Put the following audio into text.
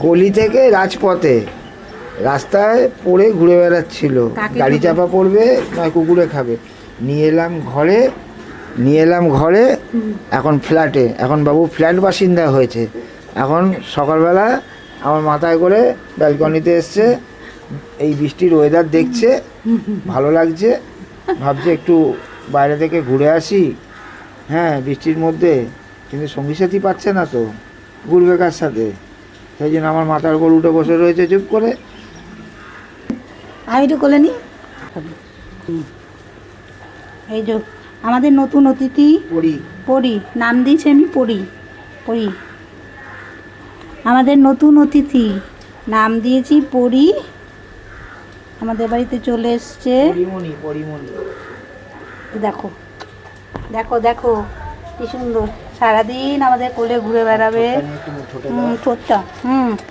গলি থেকে রাজপথে রাস্তায় পড়ে ঘুরে বেড়াচ্ছিল, গাড়ি চাপা পড়বে না কুকুরে খাবে। নিয়ে এলাম ঘরে। এখন ফ্ল্যাটে, এখন বাবু ফ্ল্যাট বাসিন্দা হয়েছে। এখন সকালবেলা আমার মাথায় করে ব্যালকনিতে এসছে, এই বৃষ্টির ওয়েদার দেখছে, ভালো লাগছে, ভাবছে একটু বাইরে থেকে ঘুরে আসি। হ্যাঁ, বৃষ্টির মধ্যে, কিন্তু সঙ্গী সাথী পাচ্ছে না তো, ঘুরবে কার সাথে? সেই জন্য আমার মাথার উপর উঠে বসে রয়েছে চুপ করে। আমি একটু কোলে নি। এই যে আমাদের নতুন অতিথি পরি, নাম দিয়েছি আমি পরি। আমাদের নতুন অতিথি নাম দিয়েছি পরি, আমাদের বাড়িতে চলে এসছে। দেখো দেখো দেখো কি সুন্দর, সারাদিন আমাদের কোলে ঘুরে বেড়াবে। ছোট্ট